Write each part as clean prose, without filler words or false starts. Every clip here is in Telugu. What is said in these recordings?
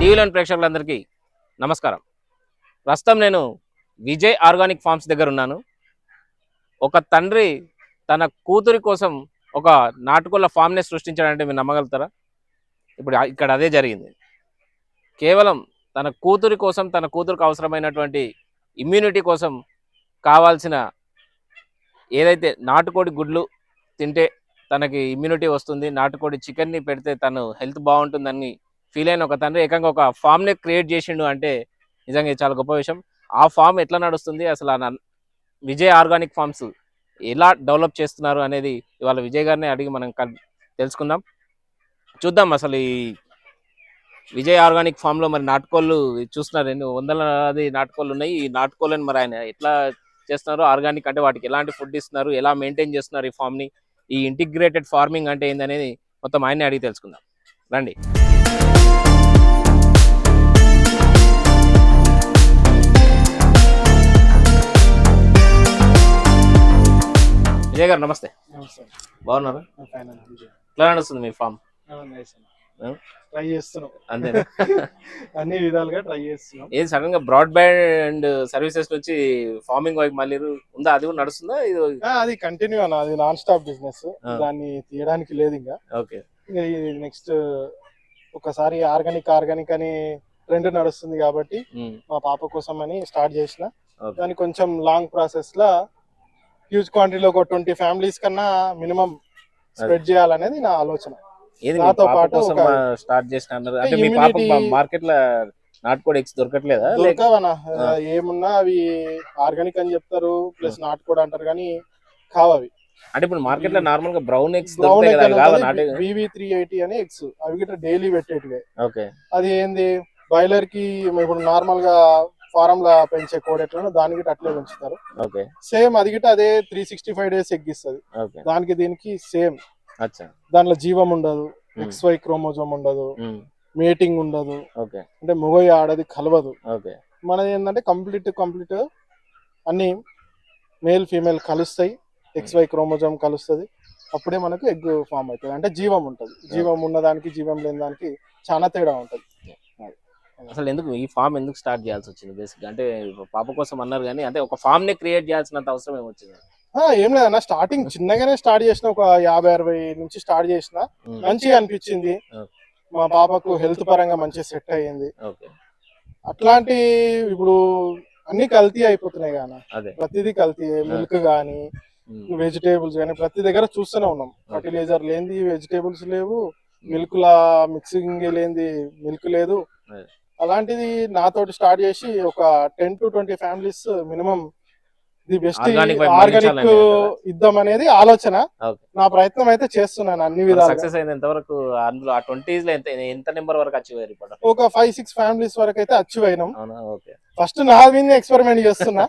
టీవీలోని ప్రేక్షకులందరికీ నమస్కారం. ప్రస్తుతం నేను విజయ్ ఆర్గానిక్ ఫార్మ్స్ దగ్గర ఉన్నాను. ఒక తండ్రి తన కూతురి కోసం ఒక నాటుకోళ్ల ఫామ్ని సృష్టించాడంటే మీరు నమ్మగలుగుతారా? ఇప్పుడు ఇక్కడ అదే జరిగింది. కేవలం తన కూతురి కోసం, తన కూతురికి అవసరమైనటువంటి ఇమ్యూనిటీ కోసం కావాల్సిన ఏదైతే నాటుకోడి గుడ్లు తింటే తనకి ఇమ్యూనిటీ వస్తుంది, నాటుకోడి చికెన్ని పెడితే తను హెల్త్ బాగుంటుందని ఫీల్ అయిన ఒక తండ్రి ఏకంగా ఒక ఫామ్ని క్రియేట్ చేసిండు అంటే నిజంగా ఇది చాలా గొప్ప విషయం. ఆ ఫామ్ ఎట్లా నడుస్తుంది, అసలు విజయ్ ఆర్గానిక్ ఫార్మ్స్ ఎలా డెవలప్ చేస్తున్నారు అనేది ఇవాళ విజయ్ గారిని అడిగి మనం తెలుసుకుందాం. చూద్దాం అసలు ఈ విజయ్ ఆర్గానిక్ ఫామ్లో మరి నాటుకోళ్ళు చూస్తున్నారు, ఎన్ని వందలాది నాటుకోళ్ళు ఉన్నాయి. ఈ నాటుకోళ్ళని మరి ఆయన ఎట్లా చేస్తున్నారు, ఆర్గానిక్ అంటే వాటికి ఎలాంటి ఫుడ్ ఇస్తున్నారు, ఎలా మెయింటైన్ చేస్తున్నారు ఈ ఫామ్ని, ఈ ఇంటిగ్రేటెడ్ ఫార్మింగ్ అంటే ఏందనేది మొత్తం ఆయన్ని అడిగి తెలుసుకుందాం రండి. విజయ్ గారు నమస్తే. బాగున్నారా? ఎట్లా నడుస్తుంది మీ ఫామ్? ట్రై చేస్తున్నాం, అంతేనా? అన్ని విధాలుగా ట్రై చేస్తున్నాం. ఏది సడన్ గా బ్రాడ్బ్యాండ్ సర్వీసెస్ నుంచి ఫార్మింగ్ వైపు మళ్ళీ ఉందా? అది కూడా నడుస్తుందా? అది కంటిన్యూ అన్న, అది నాన్ స్టాప్ బిజినెస్, దాన్ని తీయడానికి లేదు ఇంకా. ఓకే, నెక్స్ట్ ఒకసారి ఆర్గానిక్ అని ట్రెండ్ నడుస్తుంది కాబట్టి మా పాప కోసం అని స్టార్ట్ చేసిన. దాన్ని కొంచెం లాంగ్ ప్రాసెస్ లా హ్యూజ్ క్వాంటిటీలో ఒక 20 ఫ్యామిలీస్ కన్నా మినిమం స్ప్రెడ్ చేయాలనేది నా ఆలోచన. నాతో పాటు స్టార్ట్ చేసిన అంటే మీ పాప మార్కెట్ లో నాటుకోడి ఎగ్స్ దొరకట్లేదా? దొరకవనా, ఏమున్నా అవి ఆర్గానిక్ అని చెప్తారు, ప్లస్ నాటుకోడి అంటారు కానీ కావవి. అంటే ఇప్పుడు మార్కెట్ లో నార్మల్ గా బ్రౌన్ ఎగ్స్ BV380 అని ఎగ్స్, అవి గిట్ట డైలీ పెట్టేటివే. ఓకే, అది ఏంది బాయిలర్ కి ఇప్పుడు నార్మల్ గా ఫారం లా పెంచే కోడి ఎట్లా దానికి అట్లే పెంచుతారు. సేమ్ అది గిట్ట అదే 365 days ఎగ్ ఇస్తుంది. దానికి దీనికి సేమ్. దాంట్లో జీవం ఉండదు, XY క్రోమోజోమ్ ఉండదు, మేటింగ్ ఉండదు, అంటే మొగోయి ఆడది కలవదు. మనది ఏంటంటే కంప్లీట్ అన్ని మేల్ ఫీమేల్ కలుస్తాయి, XY క్రోమోజోమ్ కలుస్తుంది, అప్పుడే మనకు ఎగ్ ఫామ్ అవుతుంది. అంటే జీవం ఉంటుంది. జీవం ఉన్నదానికి జీవం లేని దానికి చాలా తేడా ఉంటుంది. అసలు ఎందుకు ఈ ఫామ్ ఎందుకు స్టార్ట్ చేయాల్సి వచ్చింది? బేసిక్ అంటే పాప కోసం అన్నారు కానీ అంటే ఒక ఫామ్ ని క్రియేట్ చేయాల్సినంత అవసరం ఏమొచ్చింది? ఏం లేదన్న, స్టార్టింగ్ చిన్నగానే స్టార్ట్ చేసిన, ఒక 50-60 నుంచి స్టార్ట్ చేసిన. మంచిగా అనిపించింది, మా పాపకు హెల్త్ పరంగా మంచిగా సెట్ అయ్యింది. అట్లాంటి ఇప్పుడు అన్ని కల్తీ అయిపోతున్నాయి కానీ ప్రతిదీ కల్తీ. మిల్క్ గానీ వెజిటేబుల్స్ కానీ ప్రతి దగ్గర చూస్తూనే ఉన్నాం. ఫర్టిలైజర్ లేనిది వెజిటేబుల్స్ లేవు, మిల్క్ లా మిక్సింగ్ లేనిది మిల్క్ లేదు. అలాంటిది నాతోటి స్టార్ట్ చేసి ఒక 10 to 20 families minimum the best organic ఇద్దాం అనేది ఆలోచన. నా ప్రయత్నం అయితే చేస్తున్నాను అన్ని విధాలుగా. సక్సెస్ అయింది ఎంతవరకు? అందులో ఆ 20s లో ఎంత నెంబర్ వరకు అచీవ్ అయ్యారు ఇప్పుడు? ఒక 5-6 ఫ్యామిలీస్ వరకు అయితే అచీవ్ అయినాం. ఫస్ట్ నా మీద ఎక్స్పెరిమెంట్ చేస్తున్నా.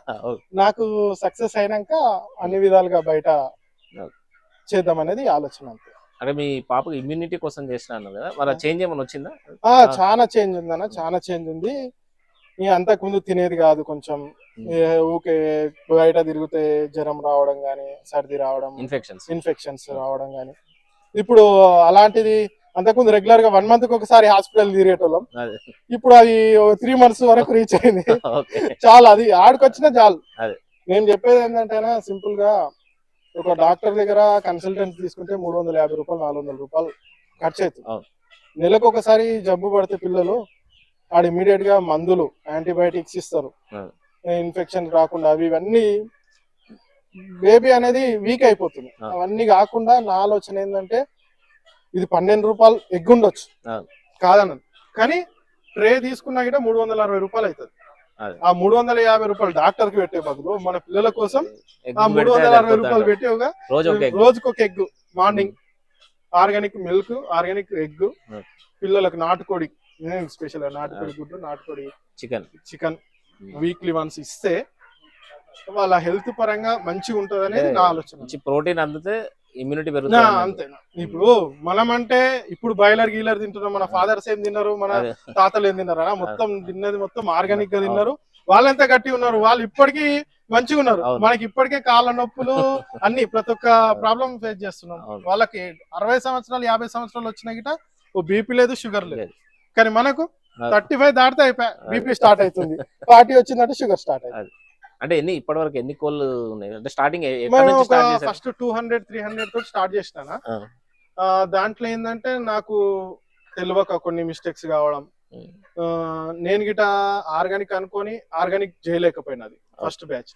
నాకు సక్సెస్ అయినాక అన్ని విధాలుగా బయట చేద్దాం అనేది ఆలోచన. అంతే. అంటే మీ పాపకు ఇమ్యూనిటీ కోసం చేసినాను కదా, మరి చేంజ్ ఏమైనా వచ్చిందా? చాలా చేంజ్ ఉందన్న, చాలా చేంజ్ ఉంది. అంతకు ముందు తినేది కాదు, కొంచెం ఊకే బయట తిరిగితే జ్వరం రావడం గానీ, సర్ది రావడం, ఇన్ఫెక్షన్స్ రావడం గానీ. ఇప్పుడు అలాంటిది అంతకుముందు రెగ్యులర్ గా 1 month ఒకసారి హాస్పిటల్ తిరిగేటోళ్ళం. ఇప్పుడు అది 3 months వరకు రీచ్ అయింది. చాలా, అది ఆడికొచ్చినా చాలు. నేను చెప్పేది ఏంటంటే సింపుల్ గా ఒక డాక్టర్ దగ్గర కన్సల్టెంట్ తీసుకుంటే 350 రూపాయలు 400 రూపాయలు ఖర్చు అవుతుంది. నెలకు ఒకసారి జబ్బు పడితే పిల్లలు ఆడ ఇమీడియట్ గా మందులు, యాంటీబయాటిక్స్ ఇస్తారు ఇన్ఫెక్షన్ రాకుండా. అవి ఇవన్నీ బేబీ అనేది వీక్ అయిపోతుంది. అవన్నీ కాకుండా నా ఆలోచన ఏంటంటే ఇది 12 రూపాయలు ఎగ్ ఉండొచ్చు కాదన్నది, కానీ ట్రే తీసుకున్నా కూడా 360 రూపాయలు అవుతుంది. ఆ 350 రూపాయలు డాక్టర్ కి పెట్టే బదులు మన పిల్లల కోసం ఆ 360 రూపాయలు పెట్టి ఒక రోజుకు ఒక egg, morning organic milk, organic egg, పిల్లలకు నాటుకోడి స్పెషల్ నాటుకోడి గుడ్డు, నాటుకోడి చికెన్ వీక్లీ వన్స్ ఇస్తే వాళ్ళ హెల్త్ పరంగా మంచిగా ఉంటది అనేది నా ఆలోచన. ప్రోటీన్ అందితే ఇమ్యూనిటీ పెరుగుతుంది. అంతేనా? ఇప్పుడు మనం అంటే ఇప్పుడు బాయిలర్ గీలర్ తింటున్నాం, మన ఫాదర్స్ ఏం తిన్నారు, మన తాతలు ఏం తిన్నారా? మొత్తం తిన్నది మొత్తం ఆర్గానిక్ గా తిన్నారు. వాళ్ళెంత గట్టి ఉన్నారు, వాళ్ళు ఇప్పటికీ మంచిగా ఉన్నారు. మనకి ఇప్పటికే కాళ్ళ నొప్పులు అన్ని ప్రతి ఒక్క ప్రాబ్లం ఫేస్ చేస్తున్నాం. వాళ్ళకి 60 సంవత్సరాలు 50 సంవత్సరాలు వచ్చినా గిట ఓ బీపీ లేదు, షుగర్ లేదు. కానీ మనకు 35 దాటితే అయిపోయి బీపీ స్టార్ట్ అవుతుంది. 40 వచ్చిందంటే షుగర్ స్టార్ట్ అవుతుంది. అంటే ఇప్పటి వరకు ఎన్ని కోళ్ళు ఉన్నాయి అంటే స్టార్టింగ్ ఫస్ట్ 200-300 తోటి స్టార్ట్ చేసినా. దాంట్లో ఏంటంటే నాకు తెలియక కొన్ని మిస్టేక్స్ కావడం, నేను గిట ఆర్గానిక్ అనుకొని ఆర్గానిక్ చేయలేకపోయినది ఫస్ట్ బ్యాచ్.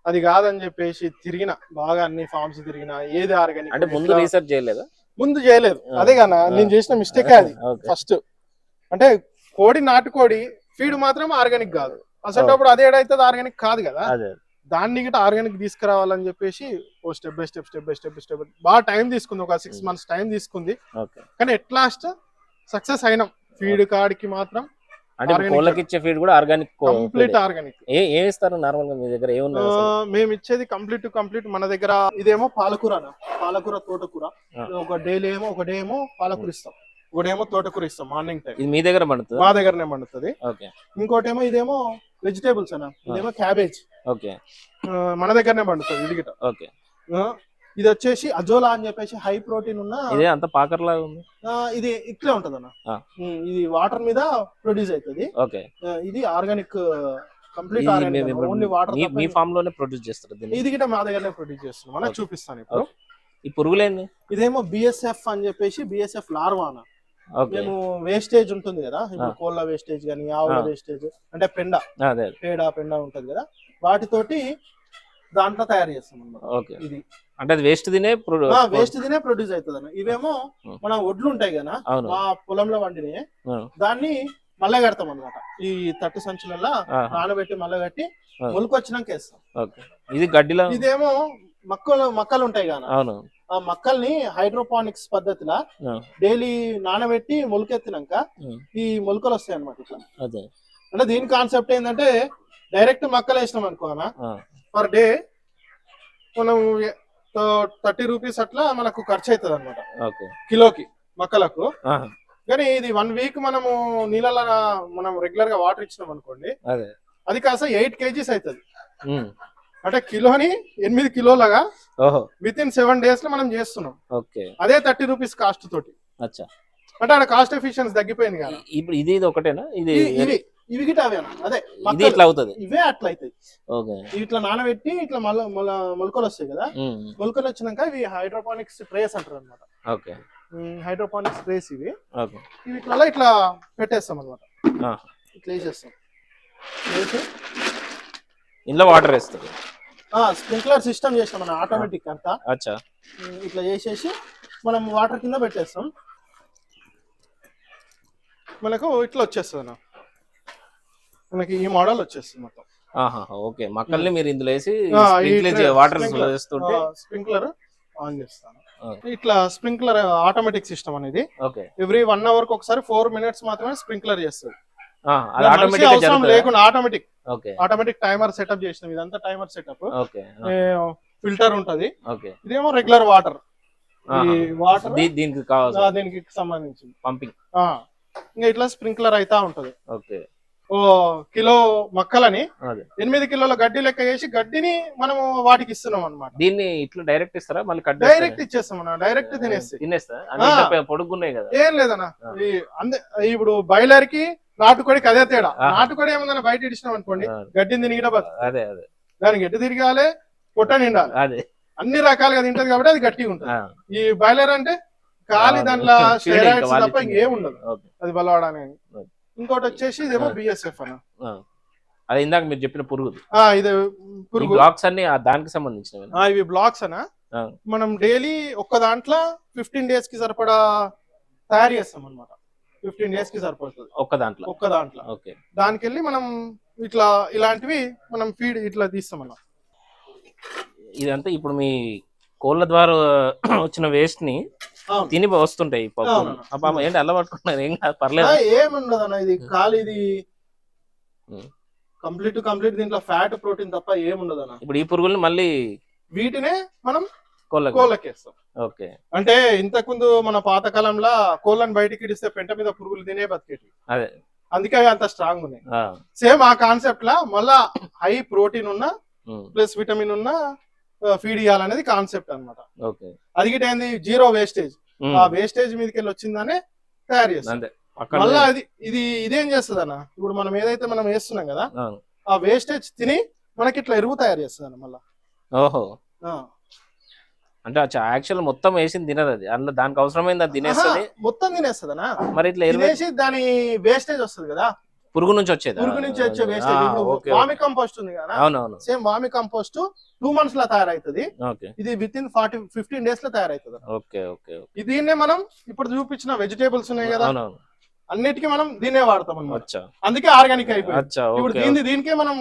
అది కాదని చెప్పేసి తిరిగిన బాగా అన్ని ఫార్మ్స్ తిరిగిన, ఏది ఆర్గానిక్ అంటే ముందు రీసెర్చ్ చేయలేదా? ముందు చేయలేదు. అదే కదా నేను చేసిన మిస్టేక్ అది ఫస్ట్. అంటే కోడి నాటుకోడి ఫీడ్ మాత్రం ఆర్గానిక్ కాదు అసలు, అదే ఏడైతుంది ఆర్గానిక్ కాదు కదా. దాన్ని గిట్ట ఆర్గానిక్ తీసుకురావాలని చెప్పేసి ఓ స్టెప్ బై స్టెప్ బాగా టైం తీసుకుంది. ఒక 6 months టైం తీసుకుంది. కానీ ఎట్ లాస్ట్ సక్సెస్ అయినాం. ఫీడ్ కాడికి మాత్రం అంటే కోళ్ళకి ఇచ్చే ఫీడ్ కూడా ఆర్గానిక్, కంప్లీట్ ఆర్గానిక్. ఏం ఇస్తారు నార్మల్ గా మీ దగ్గర? మేము ఇచ్చేది కంప్లీట్ మన దగ్గర ఇదేమో పాలకూర తోటకూర. ఒక డే ఏమో పాలకూర ఇస్తాం, ఒకటేమో తోటకూర ఇస్తాం మార్నింగ్ టైం. మీ దగ్గర పండుతుంది? మా దగ్గరనే పండుతుంది. ఇంకోటేమో ఇదేమో వెజిటేబుల్స్ అన్న, ఇదేమో క్యాబేజ్. మన దగ్గరనే పండుతుంది ఇది గిట. ఇది వచ్చేసి అజోలా అని చెప్పేసి హై ప్రోటీన్ ఉన్న, అంత పాకర్లాగా ఉంది. ఇది ఇట్లే ఉంటది అన్న, ఇది వాటర్ మీద ప్రొడ్యూస్ అవుతుంది. ఇది organic, complete organic, only water. మీ ఫామ్ లోనే ప్రొడ్యూస్ చేస్తారు ఇది గిట మా దగ్గరనే ప్రొడ్యూస్ చేస్తున్నాం అన్న. చూపిస్తాను ఇప్పుడు. ఈ పురుగులేంది? ఇదేమో బిఎస్ఎఫ్ అని చెప్పేసి, బిఎస్ఎఫ్ లార్వా అన్న. మేము వేస్టేజ్ ఉంటుంది కదా, ఇప్పుడు కోళ్ళ వేస్టేజ్ కానీ ఆవుల వేస్టేజ్ అంటే పెండ ఉంటది కదా, వాటితోటి దాంట్లో తయారు చేస్తాం అన్నమాట. ఇది అంటే అది వేస్ట్ తినే ప్రొడ్యూస్ అవుతుంది అన్న. ఇవేమో మన ఒడ్లు ఉంటాయి కదా మా పొలంలో వండినే, దాన్ని మళ్ళా కడతాం అనమాట. ఈ తట్టు సంచులలో నానబెట్టి మళ్ళా కట్టి మొలకొచ్చినాక వేస్తాం. ఇది గడ్డిలో. ఇదేమో మక్కలు ఉంటాయి కదా, ఆ మక్కల్ని హైడ్రోపానిక్స్ పద్ధతిలో డైలీ నానబెట్టి మొలకెత్తినాక ఈ మొలకలు వస్తాయి అనమాట. ఇట్లా అంటే దీని కాన్సెప్ట్ ఏంటంటే, డైరెక్ట్ మక్కలు వేసినాం అనుకోనా, పర్ డే మనం 30 రూపీస్ అట్లా మనకు ఖర్చు అవుతుంది అనమాట కిలోకి మక్కలకు. కానీ ఇది 1 week మనము నీళ్ళ మనం రెగ్యులర్ గా వాటర్ ఇచ్చినాం అనుకోండి, అది కాస్త 8 kgs అవుతుంది. అంటే కిలోని 8 కిలోలుగా విత్ ఇన్ 7 days లో మనం చేస్తున్నాం. అదే 30 రూపీస్ కాస్ట్ తోటి. అంటే ఆడ కాస్ట్ ఎఫిషియన్సీ తగ్గిపోయింది కదా. ఇప్పుడు ఇది ఒకటేనా? ఇవి గిట్ట అవే అదే ఇట్లా అవుతుంది, ఇవే అట్లా అవుతాయి. ఇట్లా నానబెట్టి ఇట్లా మొలకలు వస్తాయి కదా, మొలకలు వచ్చినాక ఇవి హైడ్రోపానిక్స్ ట్రేస్ అంటారు అనమాట. హైడ్రోపానిక్స్ ట్రేస్ ఇవి ఇట్లా పెట్టేస్తాం అనమాట. ఇట్లా వేసేస్తాం, ఇందులో వాటర్ వేస్తారు. స్ప్రింక్లర్ సిస్టమ్ చేస్తాం మనం ఆటోమేటిక్ అంతా. ఇట్లా చేసేసి మనం వాటర్ కింద పెట్టేస్తాం, మనకు ఇట్లా వచ్చేస్తుంది. మనకి ఈ మోడల్ వచ్చేస్తుంది మొత్తం. మక్కల్ని మీరు ఇందులో వేసి వాటర్ స్ప్రింక్లర్ ఆన్ చేస్తాను. ఇట్లా స్ప్రింక్లర్ ఆటోమేటిక్ సిస్టమ్ అనేది ఎవ్రీ 1 hour ఒకసారి 4 minutes మాత్రమే స్ప్రింక్లర్ చేస్తుంది. లేకుండా ఆటోమేటిక్ టైమర్ సెటప్ చేసినాం. ఇదంతా టైమర్ సెటప్. ఫిల్టర్ ఉంటది, ఇదేమో రెగ్యులర్ వాటర్. ఈ వాటర్ దీనికి సంబంధించింది పంపింగ్. ఇంకా ఇట్లా స్ప్రింక్లర్ అయితా ఉంటది. కిలో మక్కలని 8 కిలోల గడ్డి లెక్క చేసి గడ్డిని మనము వాటికి ఇస్తున్నాం అనమాట. దీన్ని ఇట్లా డైరెక్ట్ ఇస్తారా? మళ్ళీ డైరెక్ట్ ఇచ్చేస్తాం, డైరెక్ట్ తినేస్తా. పొడుగున్నాయి కదా. ఏం లేదన్నా, ఇప్పుడు బాయిలర్ కి నాటుకోడికి అదే తేడా. నాటుకోడి ఏముందన్నా బయట ఇచ్చినాం అనుకోండి, గడ్డిని తిరిగిట దానికి గడ్డి తిరగాలి, పొట్ట నిండాలి, అన్ని రకాలుగా తింటది కాబట్టి అది గట్టిగా ఉంటుంది. ఈ బాయిలర్ అంటే ఖాళీ దాంట్లో స్టెరాయిడ్స్ తప్ప ఇంకేం ఉండదు అది బలవాడానికి. ఇంకోటి వచ్చేసి ఇదేమో బిఎస్ఎఫ్ అన్న. అది ఇందాక మీరు చెప్పిన పురుగు. ఇది పురుగు బ్లాక్స్ అన్ని దానికి సంబంధించినవి. ఇవి బ్లాక్స్ అన్న. మనం డైలీ ఒక్క దాంట్లో 15 days కి సరిపడా తయారు చేస్తాం అనమాట. 15 days కి సరిపడుతుంది ఒక్క దాంట్లో. దానికి వెళ్ళి మనం ఇట్లా ఇలాంటివి మనం ఫీడ్ ఇట్లా తీస్తాం అన్న. ఇదంతా ఇప్పుడు మీ కోళ్ళ ద్వారా వచ్చిన వేస్ట్ ని తిని వస్తుంటాయి. ఏంటి అల్ల పట్టుకుంటున్నారు? ఏం కాదు, పర్లేదు, ఏముండదు అన్న. ఇది ఖాళీది కంప్లీట్ దీంట్లో ఫ్యాట్ ప్రోటీన్ తప్ప ఏముండదు అన్న. ఇప్పుడు ఈ పురుగుల్ని మళ్ళీ వీటినే మనం కోళ్ళకేస్తాం. అంటే ఇంతకుముందు మన పాతకాలంలో కోళ్ళని బయటికి ఇడిస్తే పెంట మీద పురుగులు తినే బతికేటి, అందుకే అవి అంత స్ట్రాంగ్ ఉన్నాయి. సేమ్ ఆ కాన్సెప్ట్ లా మళ్ళా హై ప్రోటీన్ ఉన్న ప్లస్ విటమిన్ ఉన్న ఫీడ్ ఇవ్వాలనేది కాన్సెప్ట్ అనమాట. అది గిట్ ఏంది, జీరో వేస్టేజ్. ఆ వేస్టేజ్ మీదకి వెళ్ళి వచ్చిందనే తయారు చేస్తాం. అక్కడ మళ్ళా ఇదేం చేస్తుంది అన్న, ఇప్పుడు మనం ఏదైతే మనం వేస్తున్నాం కదా ఆ వేస్టేజ్ తిని మనకి ఇట్లా ఎరువు తయారు చేస్తుంది అన్న మళ్ళా. ఓహో, అంటే యాక్చువల్ మొత్తం వేసింది తినదు అది, అందులో దానికి అవసరమైంది అది తినేస్తుంది, మొత్తం తినేస్తుంది అన్న. మరి ఇట్లా తినేసి దాని వేస్టేజ్ వస్తుంది కదా, పురుగు నుంచి వచ్చేది, పురుగు నుంచి వచ్చే వేస్టేజ్. వామి కంపోస్ట్ ఉంది కదా, అవునవును, సేమ్ వామి కంపోస్ట్ 2 months లో తయారైతుంది. ఇది విత్ ఇన్ 15 days లో తయారైతుంది. ఓకే ఓకే, దీన్నే మనం ఇప్పుడు చూపించిన వెజిటేబుల్స్ ఉన్నాయి కదా అన్నిటికీ మనం దీన్నే వాడతాం అన్నమాట. అందుకే ఆర్గానిక్ అయిపోయింది. ఇప్పుడు దీనికే మనం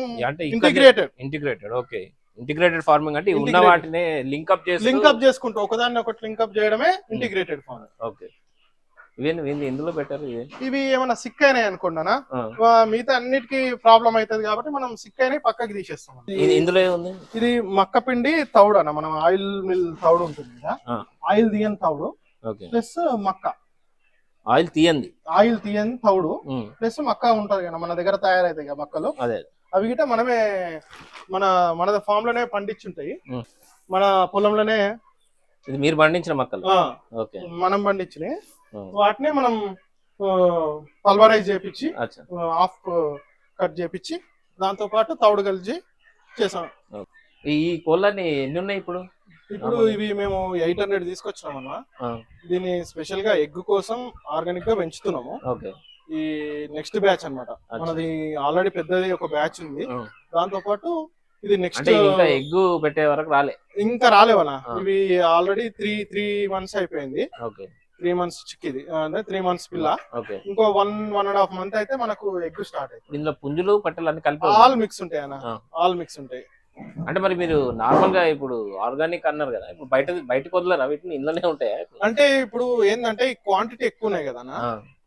ఇంటిగ్రేటెడ్. ఓకే, ఇంటిగ్రేటెడ్ ఫార్మింగ్ అంటే ఉన్న వాటిని లింకప్ చేసుకుంటూ ఒకదాన్ని ఒకటి లింకప్ చేయడమే ఇంటిగ్రేటెడ్ ఫార్మింగ్. ఓకే, ఇవేంది ఇందులో పెట్టారు? ఇవి ఏమైనా సిక్ అయినాయి అనుకున్నానా, మిగతా అన్నిటికీ ప్రాబ్లం అవుతుంది కాబట్టి మనం సిక్ అయినాయి పక్కకి తీసేస్తాం. ఇందులో ఏముంది? ఇది మక్క పిండి తౌడు అన్న, మనం ఆయిల్ మిల్ తౌడు ఉంటుంది కదా, ఆయిల్ తీయని తౌడు ప్లస్ మక్క. ఆయిల్ తీయని తౌడు ప్లస్ మక్క ఉంటది కదా మన దగ్గర తయారైతాయి కదా మక్కలు, అవి గిట్ట మనమే మన ఫామ్ లోనే పండించుంటాయి, మన పొలంలోనే. ఇది మీరు పండించిన మక్కలు? మనం పండించినాయి. వాటిని మనం పల్వరైజ్ చేపించి హాఫ్ కట్ చేపించి దాంతో పాటు తౌడు కలిసి చేసాం. ఈ కోళ్ళని ఎన్ని ఉన్నాయి ఇప్పుడు? ఇవి మేము 800 తీసుకొచ్చినాం అన్న. దీన్ని స్పెషల్ గా ఎగ్ కోసం ఆర్గానిక్ గా పెంచుతున్నాము. ఈ నెక్స్ట్ బ్యాచ్ అన్నమాట మనది. ఆల్రెడీ పెద్దది ఒక బ్యాచ్ ఉంది, దాంతో పాటు ఇది నెక్స్ట్. ఎగ్ పెట్టే వరకు ఇంకా రాలేవనా, ఇవి ఆల్రెడీ 3 months అయిపోయింది. 3 months చిక్కిది, అంటే 3 months పిల్ల. ఇంకో 1.5 month అయితే మనకు ఎగ్ స్టార్ట్ అవుతుంది. ఇందులో పుంజులు పట్టెలు అన్ని కలిపి ఆల్ మిక్స్ ఉంటాయి అన్న, ఆల్ మిక్స్ ఉంటాయి. అంటే మరి మీరు నార్మల్ గా ఇప్పుడు ఆర్గానిక్ అన్నారు కదా, ఇప్పుడు బయటకు వదలరా వీటిని, ఇంట్లోనే ఉంటాయా? అంటే ఇప్పుడు ఏంటంటే ఈ క్వాంటిటీ ఎక్కువ ఉన్నాయి కదా అన్న,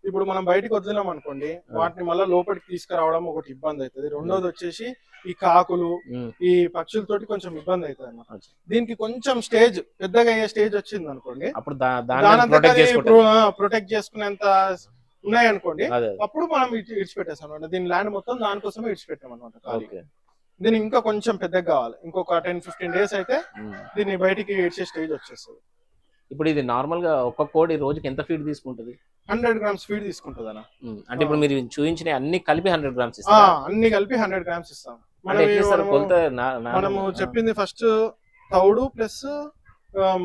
ఇప్పుడు మనం బయటకు వదిలేం అనుకోండి, వాటిని మళ్ళీ లోపలికి తీసుకురావడం ఒకటి ఇబ్బంది అవుతుంది. రెండోది వచ్చేసి ఈ కాకులు ఈ పక్షులతోటి కొంచెం ఇబ్బంది అవుతుంది అన్నమాట. దీనికి కొంచెం స్టేజ్ పెద్దగా అయ్యే స్టేజ్ వచ్చింది అనుకోండి, అప్పుడు ప్రొటెక్ట్ చేసుకునేంత ఉన్నాయి అనుకోండి, అప్పుడు మనం ఇడిచిపెట్టేస్తాం అనమాట. దీని ల్యాండ్ మొత్తం దానికోసమే ఇడిచిపెట్టాం అనమాట. దీన్ని ఇంకా కొంచెం పెద్దగా కావాలి, ఇంకొక 10-15 days అయితే దీన్ని బయటికి ఇడ్చే స్టేజ్ వచ్చేస్తుంది. ఇప్పుడు ఇది నార్మల్ గా ఒక కోడి రోజుకి ఎంత ఫీడ్ తీసుకుంటది? 100 grams ఫీడ్ తీసుకుంటది అన్న. అంటే ఇప్పుడు మీరు చూపించిన అన్ని కలిపి 100 grams అన్ని కలిపి 100 grams ఇస్తాం. మనము చెప్పింది ఫస్ట్ తౌడు ప్లస్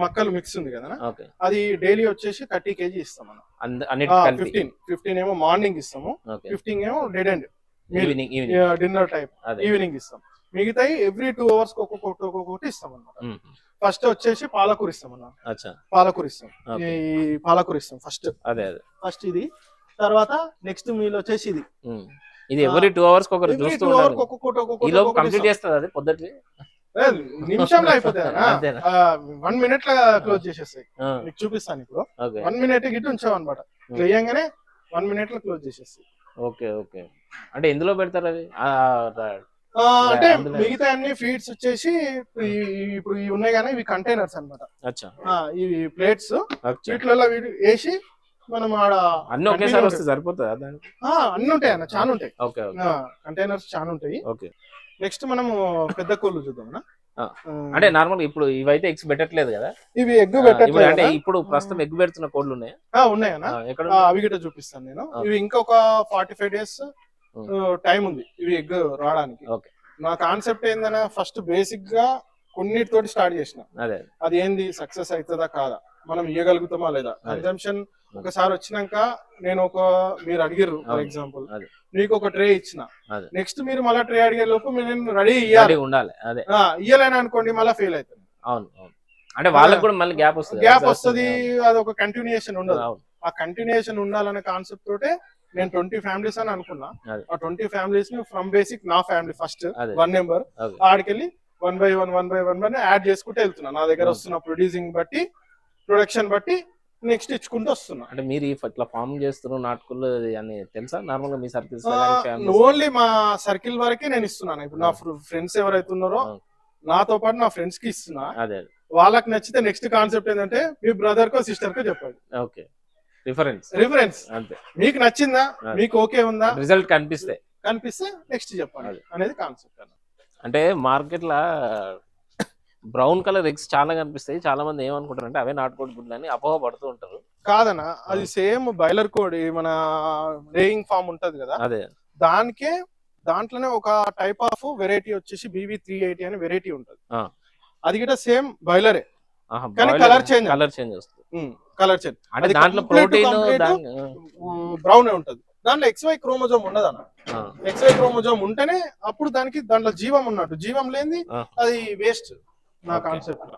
మక్కలు మిక్స్ ఉంది కదా, అది డైలీ వచ్చేసి 30 kg ఇస్తాం మనం. 15 ఏమో మార్నింగ్ ఇస్తాము, 15 ఏమో dead end dinner type evening ఇస్తాం. మిగతాయి ఎవ్రీ 2 hours ఒక్కొక్కటి ఇస్తాం అన్నమాట. ఫస్ట్ వచ్చేసి పాలకూర ఇస్తాం అన్న, పాలకూర ఇస్తాం ఫస్ట్ ఇది. తర్వాత నెక్స్ట్ మీల్ వచ్చేసి ఇది ఎవరీ 2 hours కంప్లీట్ చేస్తుంది. అది పొద్దుటి నిమిషంలో అయిపోతాయి, 1 minute లో క్లోజ్ చేసేస్తాయి. మీకు చూపిస్తాను ఇప్పుడు. 1 minute గిట్టు ఉంచాం అనమాట, క్లియంగానే 1 minute లో క్లోజ్ చేసేస్తాయి. ఓకే ఓకే, అంటే ఎందులో పెడతారు అవి? అంటే మిగతా అన్ని ఫీడ్స్ వచ్చేసి ఇప్పుడు ఇవి ఉన్నాయి కానీ ఇవి కంటైనర్స్ అనమాట. ఇవి ప్లేట్స్ వీటిలో వేసి మనం ఆడ అన్ని ఒకేసారి వస్తే సరిపోతుంది. అన్ని ఉంటాయి అన్న, చాలా ఉంటాయి కంటైనర్స్, చాలా ఉంటాయి. నెక్స్ట్ మనము పెద్ద కోళ్ళు చూద్దాం. అంటే నార్మల్ ఇప్పుడు ఇవైతే ఎగ్స్ పెట్టట్లేదు కదా, ఇవి ఎగ్ పెట్టట్లేదు. అంటే ఇప్పుడు ప్రస్తుతం ఎగ్ పెడుతున్న కోళ్ళు ఉన్నాయా? ఉన్నాయన్నా, అవి గిట్ట చూపిస్తాను నేను. ఇవి ఇంకొక 45 days టైం ఉంది ఇవి ఎగ్ రావడానికి. నా కాన్సెప్ట్ ఏందన్నా, ఫస్ట్ బేసిక్ గా కొన్నిటితోటి స్టార్ట్ చేసిన, అది ఏంది సక్సెస్ అవుతుందా కాదా, మనం ఇవ్వగలుగుతామా లేదా. కన్జంప్షన్ ఒకసారి వచ్చినాక నేను మీరు అడిగారు ఫర్ ఎగ్జాంపుల్, మీకు ఒక ట్రే ఇచ్చిన, నెక్స్ట్ మీరు మళ్ళీ ట్రే అడిగే లోపు నేను రెడీ ఉండాలి. ఇయ్యలేని అనుకోండి మళ్ళీ ఫెయిల్ అవుతుంది. అవును, అంటే వాళ్ళకి కూడా మళ్ళీ గ్యాప్ వస్తుంది, అది ఒక కంటిన్యూయేషన్ ఉండదు. ఆ కంటిన్యూయేషన్ ఉండాలనే కాన్సెప్ట్ తోటే నేను 20 families అని అనుకున్నా. ఆ 20 families ని ఫ్రమ్ బేసిక్ నా ఫ్యామిలీ ఫస్ట్ 1 member ఆడికెళ్ళి 1 by 1 యాడ్ చేసుకుంటూ వెళ్తున్నా. నా దగ్గర వస్తున్న ప్రొడ్యూసింగ్ బట్టి, ప్రొడక్షన్ బట్టి నెక్స్ట్ ఇచ్చుకుంటూ వస్తున్నా. అంటే మీరు ఇట్లా ఫార్మ్ చేస్తున్నారు నాటుకోళ్ళు అని తెలుసా నార్మల్ గా మీ సర్కిల్స్? ఓన్లీ మా సర్కిల్ వరకే నేను ఇస్తున్నాను. ఇప్పుడు నా ఫ్రెండ్స్ ఎవరైతే ఉన్నారో నాతో పాటు నా ఫ్రెండ్స్ కి ఇస్తున్నా. వాళ్ళకి నచ్చితే నెక్స్ట్ కాన్సెప్ట్ ఏంటంటే మీ బ్రదర్ కో సిస్టర్ కో చెప్పండి. ఓకే, రిఫరెన్స్ అంతే. మీకు నచ్చిందా, మీకు ఓకే ఉందా, రిజల్ట్ కనిపిస్తే నెక్స్ట్ చెప్పండి అనేది కాన్సెప్ట్. అంటే మార్కెట్ లా బ్రౌన్ కలర్ ఎగ్స్ చాలా కనిపిస్తాయి. చాలా మంది ఏమనుకుంటారు అంటే అవే నాటుకోడి గుడ్లు అని అపోహ పడుతూ ఉంటారు. కాదన్న, అది సేమ్ బాయిలర్ కోడి మన రేయింగ్ ఫామ్ ఉంటది కదా, అదే దాంట్లోనే ఒక టైప్ ఆఫ్ వెరైటీ వచ్చేసి BV380 అని వెరైటీ ఉంటది. అది కూడా సేమ్ బాయిలరే, కానీ కలర్ చేంజ్ వస్తుంది. కలర్ చేంజ్ అంటే దాంట్లో ప్రోటీన్ బ్రౌన్ ఉంటది. దాంట్లో XY క్రోమోజోమ్ ఉండదు అన్న. XY క్రోమోజోమ్ ఉంటేనే అప్పుడు దాంట్లో జీవం ఉన్నట్టు, జీవం లేని అది వేస్ట్ నా కాన్సెప్ట్.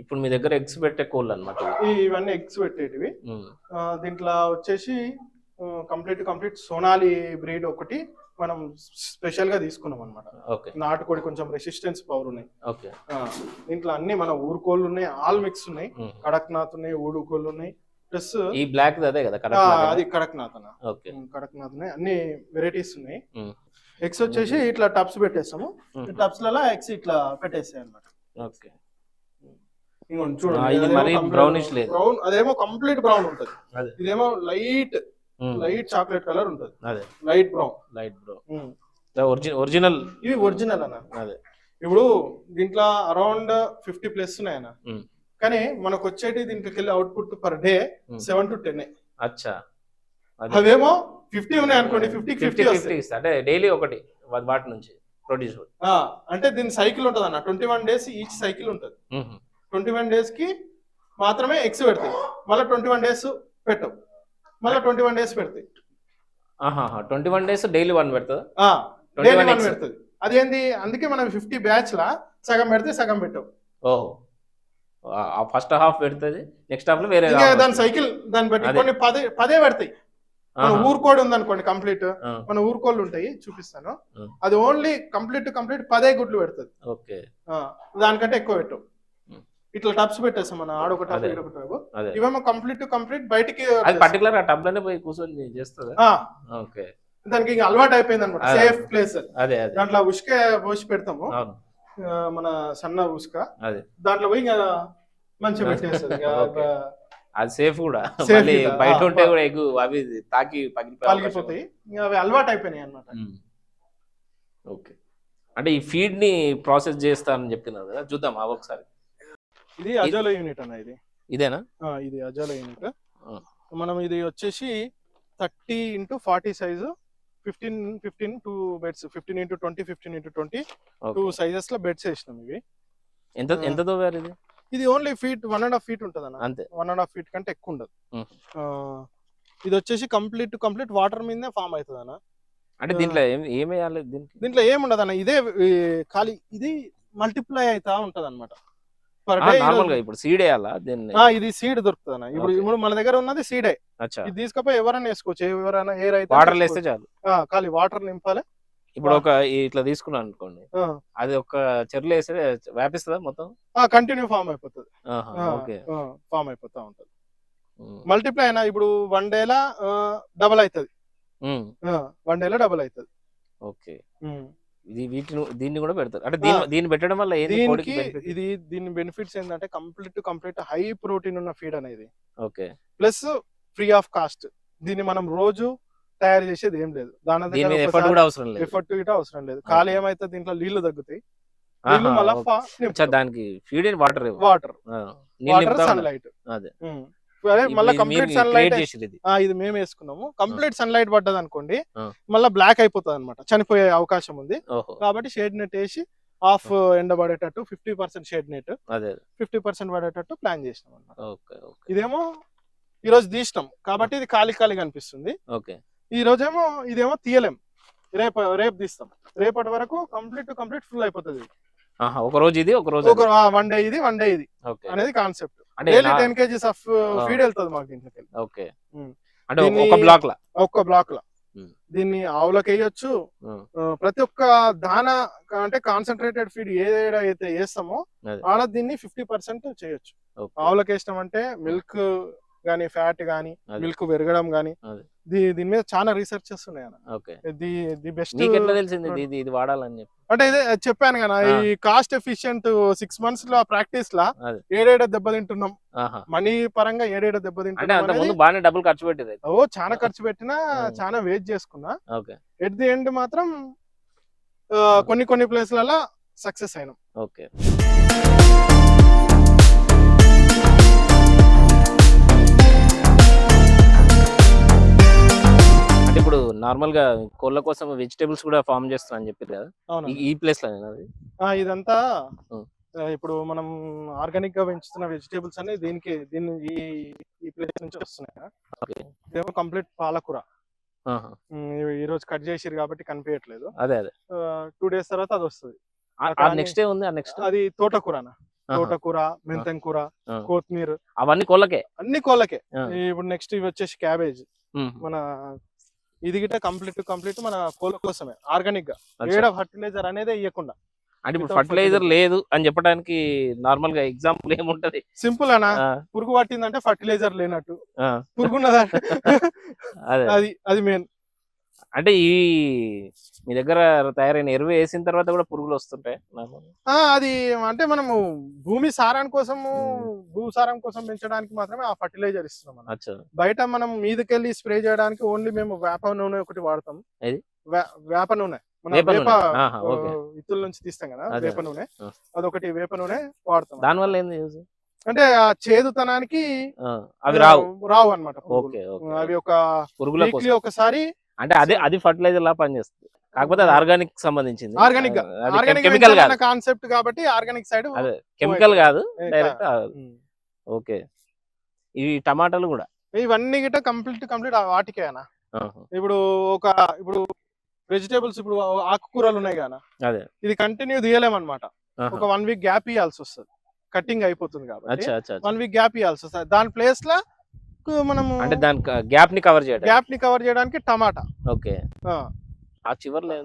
ఇప్పుడు మీ దగ్గర ఎగ్స్ పెట్టే కోళ్ళు అన్నమాట ఇవన్నీ ఎగ్స్ పెట్టేటివి. దీంట్లో వచ్చేసి కంప్లీట్ సోనాలి బ్రీడ్ ఒకటి మనం స్పెషల్ గా తీసుకున్నాం అనమాట. నాటుకోడి కొంచెం రెసిస్టెన్స్ పవర్ ఉన్నాయి. దీంట్లో అన్ని మన ఊరుకోళ్ళు ఉన్నాయి, ఆల్ మిక్స్ ఉన్నాయి, కడక్నాథ్ ఉన్నాయి, ఊడుకోళ్ళు ఉన్నాయి, ప్లస్ ఈ బ్లాక్ అదే కదా అది కడక్నాథ్ అన్న. కడక్నాథ్ ఉన్నాయి, అన్ని వెరైటీస్ ఉన్నాయి. ఎగ్స్ వచ్చేసి ఇట్లా టబ్స్ పెట్టేస్తాము, టబ్స్ లలో ఎగ్స్ ఇట్లా పెట్టేస్తాయి అనమాట. చూడండి, బ్రౌన్, అదేమో కంప్లీట్ బ్రౌన్ ఉంటది, ఇదేమో లైట్ చాక్లెట్ కలర్ ఉంటది, లైట్ బ్రౌన్. ఒరిజినల్, ఇవి ఒరిజినల్ అన్న. అదే ఇప్పుడు దీంట్లో అరౌండ్ 50+ ఉన్నాయన్న, కానీ మనకు వచ్చేటి దీంట్లోకి వెళ్ళి అవుట్పుట్ పర్ డే 7 to 10. అచ్చా, అవేమో 50 ఉన్నాయి అనుకోండి, 50 అంటే డైలీ ఒకటి వాటి నుంచి ప్రొడ్యూస్. అంటే దీని సైకిల్ ఉంటది అన్న, 21 days ఈచ్ సైకిల్ ఉంటది. 21 days కి మాత్రమే ఎగ్స్ పెడతాయి, మళ్ళీ 21 days పెట్టవు, మళ్ళీ 21 days పెడతాయి. 21 days డైలీ 1 పెడుతుంది, డైలీ 1 పెడుతుంది. అదేంది, అందుకే మనం 50 batch లా సగం పెడితే సగం పెట్టవు. ఓహో, ఫస్ట్ హాఫ్ పెడుతుంది, నెక్స్ట్ హాఫ్ లో వేరే దాని సైకిల్ దాన్ని బట్టి కొన్ని పదే పెడతాయి. మన ఊరుకోడి ఉంది అనుకోండి, కంప్లీట్ మన ఊరుకోళ్ళు ఉంటాయి, చూపిస్తాను. అది ఓన్లీ కంప్లీట్ 10 గుడ్లు పెడుతుంది, దానికంటే ఎక్కువ పెట్టవు. ఇట్లా టబ్స్ పెట్టేస్తాం మన, ఆడొక టబ్ ఇదొక టబ్. ఇవేమో కంప్లీట్ బయటికి పర్టికులర్ ఆ టబ్ లోనే పోయి కూర్చొని చేస్తుంది. దానికి ఇంకా అలవాటు అయిపోయింది అనమాట, సేఫ్ ప్లేస్. దాంట్లో ఉష్క పోసి పెడతాము, మన సన్న ఉష్క, దాంట్లో పోయి ఇంకా మంచిగా పెట్టేస్తుంది. అది సేఫ్ కూడా, బయట ఉంటే కూడా ఎగ్గు అవి తాకి పగిలిపోతాయి, అవి అలవాటు అయిపోయినాయి అనమాట. ఓకే, అంటే ఈ ఫీడ్ ని ప్రాసెస్ చేస్తానని చెప్తున్నారు కదా, చూద్దాం అవి ఒకసారి. ఇది అజోలా యూనిట్ అన్న, ఇదేనా? ఇది అజోలా యూనిట్. మనం ఇది వచ్చేసి 30 into 40 size, 15 2 beds, 15 into 20, 15 into 20 2 sizes లో బెడ్స్ వేసినాం. ఇవి ఎంత దూరం ఇది? ఇది ఓన్లీ 1.5 feet ఉంటుంది అన్న, అంతే. 1.5 feet కంటే ఎక్కువ ఉండదు. ఇది వచ్చేసి కంప్లీట్ వాటర్ మీదనే ఫామ్ అవుతుంది అన్న. అంటే దీంట్లో ఏమేయాలి? దీంట్లో ఏముండదు అన్న, ఇదే ఖాళీ ఇది మల్టిప్లై అవుతా ఉంటది అనమాట. ఇప్పుడు సీడ్ వేయాలా దీన్ని? ఇది సీడ్ దొరుకుతుంది అన్న. ఇప్పుడు మన దగ్గర ఉన్నది సీడే. ఇది తీసుకపోయి ఎవరైనా వేసుకోవచ్చు, ఎవరైనా ఏ రైతు వాటర్ వేస్తే చాలు, ఖాళీ వాటర్ నింపాలి. ఇప్పుడు ఒక ఇట్లా తీసుకున్నాను అనుకోండి, అది ఒక చెర్లు వేస్తే వ్యాపిస్తుందా మొత్తం? కంటిన్యూ ఫామ్ అయిపోతుంది, ఫామ్ అయిపోతా ఉంటది. మల్టిప్లై అయినా ఇప్పుడు 1 day డబుల్ అవుతుంది, 1 day డబుల్ అవుతుంది. ఓకే, దీన్ని కూడా పెడతారు అంటే దీన్ని పెట్టడం వల్ల దీని బెనిఫిట్స్ ఏంటంటే కంప్లీట్ హై ప్రోటీన్ ఉన్న ఫీడ్ అనేది. Okay, plus free of cost. దీన్ని మనం రోజు తయారు చేసేది ఏం లేదు, దాని ఎఫర్ట్ గిట్ట అవసరం లేదు. ఖాళీ ఏమైతే దీంట్లో నీళ్లు తగ్గుతాయి, దానికి ఫీడ్ వాటర్ సన్లైట్. మళ్ళీ కంప్లీట్ సన్లైట్ ఇది మేము వేసుకున్నాము. కంప్లీట్ సన్లైట్ పడ్డది అనుకోండి, మళ్ళీ బ్లాక్ అయిపోతుంది అనమాట, చనిపోయే అవకాశం ఉంది. కాబట్టి షేడ్ నెట్ వేసి హాఫ్ ఎండబడేటట్టు 50% షేడ్ నెట్, 50% పడేటట్టు ప్లాన్ చేసినాం అనమాట. ఇదేమో ఈ రోజు తీసినాం కాబట్టి ఇది ఖాళీ కనిపిస్తుంది. ఇదేమో తీయలేం, రేపు తీస్తాం. రేపటి వరకు కంప్లీట్ ఫుల్ అయిపోతుంది. ఒక రోజు ఇది, ఒక రోజు 1 day ఇది, 1 day ఇది అనేది కాన్సెప్ట్. 10 kgs ఆఫ్ ఫీడ్ వెళ్తుంది మాకు దీంట్లోకి. ఓకే, అంటే ఒక్క బ్లాక్ లా దీన్ని ఆవులకు వేయొచ్చు. ప్రతి ఒక్క దానా అంటే కాన్సన్ట్రేటెడ్ ఫీడ్ ఏదైతే వేస్తామో ఆడ దీన్ని 50% చేయొచ్చు. ఆవులకు వేసినాం అంటే మిల్క్ గానీ, ఫ్యాట్ గానీ, మిల్క్ పెరగడం గానీ, దీని మీద చాలా రీసెర్చెస్ ఉన్నాయి అన్న. ది బెస్ట్ ఇది వాడాలని చెప్పి అంటే ఇదే చెప్పాను కదా, ఈ కాస్ట్ ఎఫిషియంట్ 6 months లో ప్రాక్టీస్ లా ఏడేడ దెబ్బతింటున్నాం, మనీ పరంగా ఏడేడ దెబ్బతింటున్నాం. బాగానే డబ్బులు ఖర్చు పెట్టేది, చాలా ఖర్చు పెట్టినా, చాలా వెయిట్ చేసుకున్నా. ఎట్ ది ఎండ్ మాత్రం కొన్ని ప్లేస్లలో సక్సెస్ అయినాం. ఓకే. అంటే ఇప్పుడు నార్మల్ గా కోళ్ళ కోసం వెజిటేబుల్స్ కూడా ఫార్మ్ చేస్తున్నా అని చెప్పారు కదా, అవును. ఈ ప్లేస్ లో అది ఇదంతా ఉం. ఇప్పుడు మనం ఆర్గానిక్ గా పెంచుతున్న వెజిటేబుల్స్ అన్ని దీన్ని ఈ ప్లేస్ నుంచి వస్తున్నాయి. ఓకే. ఇదేమో కంప్లీట్ పాలకూర. ఈ రోజు కట్ చేసిరు కాబట్టి కనిపించట్లేదు. అదే అదే 2 days తర్వాత అది వస్తుంది. నెక్స్ట్ డే ఉంది. నెక్స్ట్ అది తోటకూర, తోటకూర, మెంతం కూర, కొత్తిమీర, అవన్నీ కోళ్ళకే, అన్ని కోళ్ళకే. ఇప్పుడు నెక్స్ట్ ఇవి వచ్చేసి క్యాబేజ్. మన ఇది గిట్ట కంప్లీట్ మన కోళ్ళ కోసమే ఆర్గానిక్ గా, ఏడ ఫర్టిలైజర్ అనేది ఇవ్వకుండా. అంటే ఇప్పుడు ఫర్టిలైజర్ లేదు అని చెప్పడానికి నార్మల్ గా ఎగ్జాంపుల్ ఏముంటది? సింపుల్ అనా, పురుగు పట్టిందంటే ఫర్టిలైజర్ లేనట్టు, పురుగున్నదా అది మెయిన్. అంటే ఈ మీ దగ్గర తయారైన ఎరువు వేసిన తర్వాత కూడా పురుగులు వస్తుంటాయి? అది అంటే మనము భూసారం కోసం పెంచడానికి మాత్రమే ఆ ఫర్టిలైజర్ ఇస్తున్నాం. బయట మనం మీదకెళ్ళి స్ప్రే చేయడానికి ఓన్లీ మేము వేప నూనె ఒకటి వాడతాం. వేప నూనె ఇత్తుల నుంచి తీస్తాం కదా, వేప నూనె, అదొకటి వేప నూనె వాడతాం. దానివల్ల ఏంది యూజ్ అంటే ఆ చేదుతనానికి అవి రావు అన్నమాట. అవి ఒకసారి అంటే అది ఫర్టిలైజర్ లా పనిచేస్తుంది, కాకపోతే అది ఆర్గానిక్ సంబంధించింది. కెమికల్ కాన్సెప్ట్ కాబట్టి ఆర్గానిక్ సైడ్, అదే కెమికల్ కాదు, డైరెక్ట్. ఓకే. ఈ టమాటాలు కూడా ఇవన్నీ గిట్ట కంప్లీట్ వాటికేనా. ఇప్పుడు వెజిటేబుల్స్, ఇప్పుడు ఆకుకూరలు ఉన్నాయి కదా, ఇది కంటిన్యూ తీయలేమన్నమాట. ఒక 1 week గ్యాప్ ఇవ్వాల్సి వస్తుంది, కటింగ్ అయిపోతుంది కాబట్టి 1 week గ్యాప్ ఇవ్వాల్సి వస్తుంది. దాని ప్లేస్ లో మనము అంటే దాని గ్యాప్ ని కవర్ చేయడానికి టమాటా. ఓకే. ఆ చివర్లో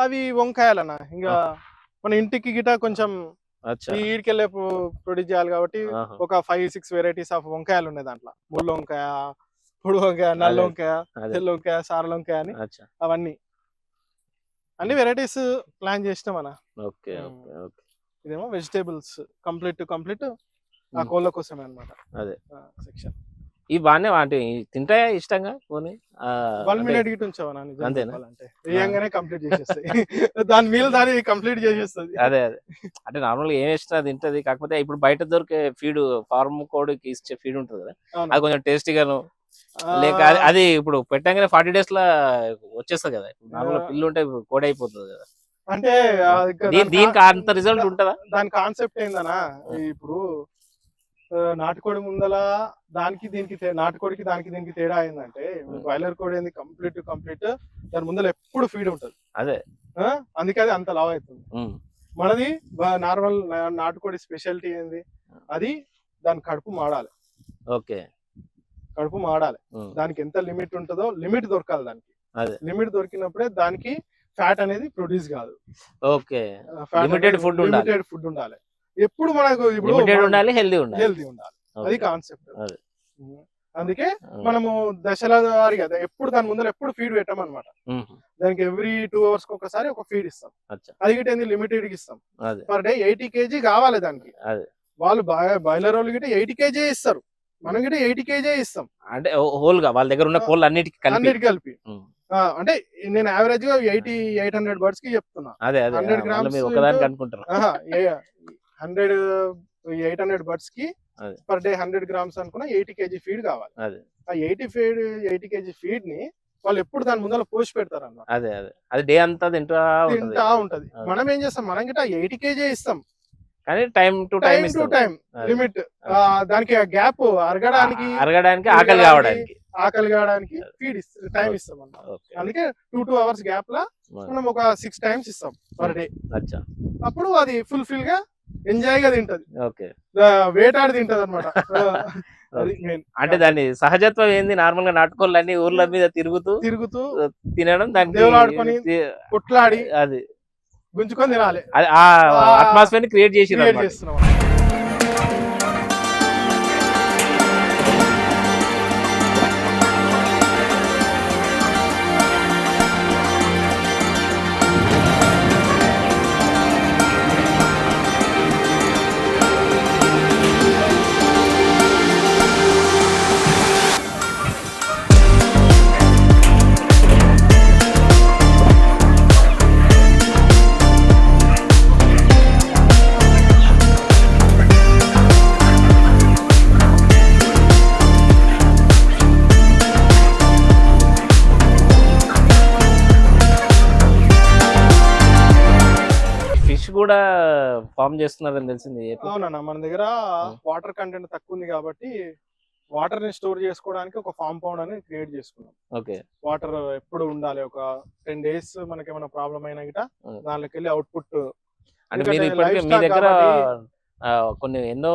అవి వంకాయలనా, ఇంకా మన ఇంటికి గిట కొంచెం ఈడికెళ్ళే ప్రొడ్యూస్ చేయాలి కాబట్టి ఒక 5-6 వెరైటీస్ ఆఫ్ వంకాయలు ఉన్నాయి దాంట్లో. ముళ్ళ వంకాయ, పొడి వంకాయ, నల్ల వంకాయ, తెల్ల వంకాయ, సారల వంకాయ అని అవన్నీ అన్ని వెరైటీస్ ప్లాన్ చేసినాం అన్న. ఓకే. ఇదేమో వెజిటేబుల్స్ కంప్లీట్ ఆ కోళ్ళ కోసమే అన్నమాట. అదే సెక్షన్. ఈ బాగానే వాటి తింటాయా ఇష్టంగా? 1 minute గిట్ ఉంచావా అంటే ఏయంగానే కంప్లీట్ చేసేస్తాయి. దాని మీల్ దాన్ని కంప్లీట్ చేసేస్తుంది. అదే అంటే నార్మల్ గా ఏం ఇష్టం అది తింటది. కాకపోతే ఇప్పుడు బయట దొరికే ఫీడ్, ఫార్మ్ కోడికి ఇచ్చే ఫీడ్ ఉంటుంది కదా, అది కొంచెం టేస్టీగాను లేక అది ఇప్పుడు పెట్టంగానే 40 days లా వచ్చేస్తుంది కదా. నార్మల్ పిల్లు ఉంటే కోడి అయిపోతుంది కదా. అంటే దీనికి అంత రిజల్ట్ ఉంటుందా? దాని కాన్సెప్ట్ ఏందనా, ఇప్పుడు నాటుకోడి ముందల నాటుకోడికి దీనికి తేడా ఏంటంటే, బాయిలర్ కోడి ఏంది కంప్లీట్ దాని ముందర ఎప్పుడు ఫీడ్ ఉంటది. అదే అందుకే అది అంత లావ్ అవుతుంది. మనది నార్మల్ నాటుకోడి స్పెషాలిటీ ఏంది, అది దాని కడుపు మాడాలి. ఓకే. కడుపు మాడాలి. దానికి ఎంత లిమిట్ ఉంటుందో లిమిట్ దొరకాలి. దానికి లిమిట్ దొరికినప్పుడే దానికి ఫ్యాట్ అనేది ప్రొడ్యూస్ కాదు. ఓకే. లిమిటెడ్ ఫుడ్ ఉండాలి. ఎప్పుడు మనకు ఉండాలి, హెల్దీ ఉండాలి. అది కాన్సెప్ట్. అందుకే మనము దశల వారిగా ఎప్పుడు దాని ముందర ఎప్పుడు ఫీడ్ పెట్టామన్నమాట. దానికి ఎవ్రీ 2 hours ఒకసారి ఒక ఫీడ్ ఇస్తాం. అది గిట్ట లిమిటెడ్ ఇస్తాం. పర్ డే 80 kg కావాలి దానికి. వాళ్ళు బాయిలర్ వాళ్ళు గిట్ట 80 kg ఇస్తారు, మనం గిట్ట 80 kg ఇస్తాం. అంటే హోల్ గా వాళ్ళ దగ్గర ఉన్న కోళ్ళు అన్నిటికి కలిపి. అంటే నేను యావరేజ్ గా 800 birds కి చెప్తున్నా. 100 grams 800 birds కి పర్ డే 100 grams అనుకున్నా 80 kg ఫీడ్ కావాలి. ఆ 80 kg ఫీడ్ ని వాళ్ళు ఎప్పుడు దాని ముందర పోసి పెడతారు అన్నమాట. అది డే అంతా తింటా ఉంటది. మనం ఏం చేస్తాం, మనం గిట్ట 80 kg ఇస్తాం, కానీ టైం టు టైం లిమిట్. దానికి గ్యాప్ అరగడానికి ఆకలి కావడానికి ఫీడ్ టైం ఇస్తాం అన్నమాట. అందుకే 2 hours గ్యాప్ లా మనం ఒక 6 times ఇస్తాం పర్ డే. అప్పుడు అది ఫుల్ఫిల్ గా ఎంజాయ్ గా తింటది, వేటాడి తింటది అనమాట. అంటే దాని సహజత్వం ఏంది, నార్మల్ గా నాటుకోళ్ళు అన్ని ఊర్ల మీద తిరుగుతూ తినడం, దాన్ని దేవులాడుకొని కొట్లాడి అది గుంజుకొని తినాలి. ఆ అట్మాస్ఫియర్ ని క్రియేట్ చేస్తున్నాం. కూడా ఫామ్ చేస్తున్నారని తెలిసింది. అవునన్నా, మన దగ్గర వాటర్ కంటెంట్ తక్కువ ఉంది కాబట్టి వాటర్ ని స్టోర్ చేసుకోవడానికి ఒక ఫామ్ పౌండ్ అని క్రియేట్ చేసుకున్నాం. ఓకే. వాటర్ ఎప్పుడు ఉండాలి, ఒక 10 days మనకి ఏమైనా ప్రాబ్లం అయినా గిట దానిలోకి వెళ్ళి అవుట్పుట్. అంటే మీరు ఇప్పటికే మీ దగ్గర కొన్ని ఎన్నో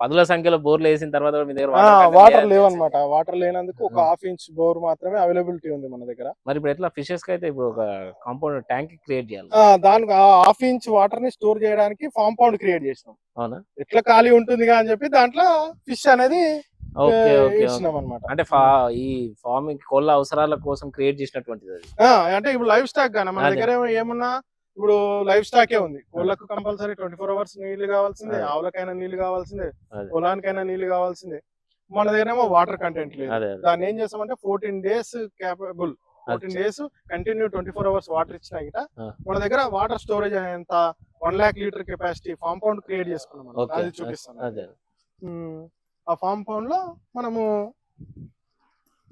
పదుల సంఖ్యలో బోర్లు వేసిన తర్వాత మీ దగ్గర వాటర్ లేవన్నమాట. వాటర్ లేనందుకు ఒక 1/2 inch బోర్ మాత్రమే అవైలబిలిటీ ఉంది మన దగ్గర. మరి ఇప్పుడు ఎట్లా ఫిషెస్ కి అయితే ఇప్పుడు ఒక కాంపౌండ్ ట్యాంక్ క్రియేట్ చేయాలి. దానికి 1/2 inch వాటర్ ని స్టోర్ చేయడానికి ఫామ్ పౌండ్ క్రియేట్ చేసినాం. అవునా? ఎట్లా ఖాళీ ఉంటుంది అని చెప్పి దాంట్లో ఫిష్ అనేది ఇచ్చినాం అన్నమాట. అంటే ఈ ఫార్మింగ్ కోళ్ళ అవసరాల కోసం క్రియేట్ చేసినటువంటిది అది. అంటే ఇప్పుడు లైవ్ స్టాక్ గానా మన దగ్గర ఏమన్నా ఇప్పుడు లైవ్ స్టాకే ఉంది. కోళ్ళకు కంపల్సరీ 24 hours నీళ్లు కావాల్సిందే, ఆవులకైనా నీళ్లు కావాల్సిందే, పొలానికైనా నీళ్లు కావాల్సిందే. మన దగ్గర ఏమో వాటర్ కంటెంట్ లేదు. దాన్ని ఏం చేస్తామంటే 14 days capable, 14 days continue 24 hours water ఇచ్చినా గిట మన దగ్గర వాటర్ స్టోరేజ్ ఎంత 1 lakh litre capacity farm pond create చేసుకున్నాం. అది చూపిస్తాను. ఆ ఫామ్ పౌండ్ లో మనము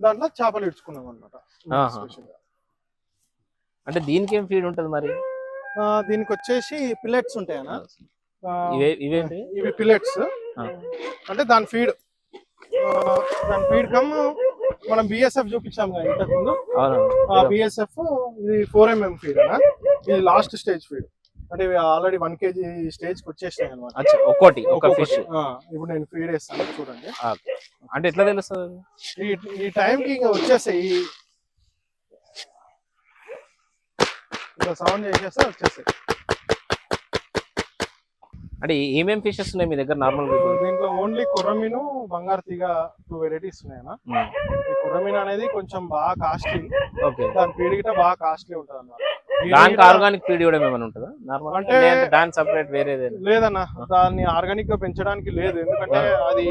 దాంట్లో చేపలు ఇడ్చుకున్నాం అన్నమాట. అంటే దీనికి ఏం ఫీడ్ ఉంటుంది మరి? దీనికి వచ్చేసి పిల్లెట్స్ ఉంటాయన్నా. ఇవి పిల్లెట్స్ అంటే దాని ఫీడ్ కమ్ మనం బిఎస్ఎఫ్ చూపించాం కదా ఇంతకు ముందు. బిఎస్ఎఫ్ ఇది 4 mm ఫీడ్ అన్న. ఇది లాస్ట్ స్టేజ్ ఫీడ్. అంటే ఇవి ఆల్రెడీ 1 kg స్టేజ్ కి వచ్చేసినాయి అనమాట. ఒక ఫిష్. ఇప్పుడు నేను ఫీడ్ వేస్తాను చూడండి. అంటే ఎట్లా తెలుస్తుంది? ఈ టైం కి ఇంకా వచ్చేస్తాయి. సౌండ్ చేసేస్తే వచ్చేస్తాయి. అంటే ఏమేమి ఫిషెస్ ఉన్నాయి మీ దగ్గర నార్మల్? దీంట్లో ఓన్లీ కొర్రమీను, బంగారు తీగ 2 varieties ఉన్నాయన్నా. ఈ కొర్రమీను అనేది కొంచెం బాగా కాస్ట్లీ. దాని ఫీడ్ గిట్ట బాగా కాస్ట్లీ ఉంటుంది అన్నమాట. దానికి ఆర్గానిక్ ఫీడ్ కూడా ఏమైనా ఉంటుందా నార్మల్? అంటే దాని సెపరేట్ వేరే లేదన్నా, దాన్ని ఆర్గానిక్ గా పెంచడానికి లేదు. ఎందుకంటే అది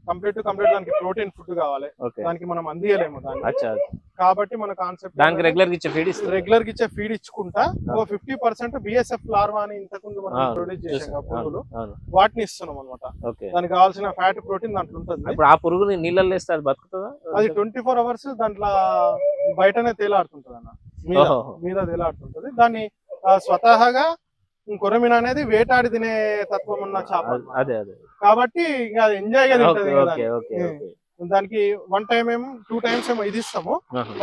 కంప్లీట్ దానికి ప్రోటీన్ ఫుడ్ కావాలి. దానికి మనం అందియలేము దాన్ని. కాబట్టి మన కాన్సెప్ట్ దానికి రెగ్యులర్ గా ఇచ్చే ఫీడ్ ఇచ్చుకుంటా ఒక 50% బిఎస్ఎఫ్ లార్వా అని ఇంతకుముందు మనం ప్రొడ్యూస్ చేసాం పురుగులు, వాటిని ఇస్తున్నాం అనమాట. దానికి కావాల్సిన ఫ్యాట్ ప్రోటీన్ దాంట్లో ఉంటుంది. ఆ పురుగుని నీళ్ళల్లో వేస్తే అది బతుకుతుందా? అది 24 hours దాంట్లో బయటనే తేలాడుతుంటది అన్న, మీద తేలాడుతుంటది. దాన్ని స్వతహాగా కొర్రమీను అనేది వేటాడి తినే తత్వం ఉన్న చేప. కాబట్టి ఇంకా అది ఎంజాయ్ గా తింటది. దానికి 1 time ఏమో 2 times ఏమో ఇది ఇస్తాము,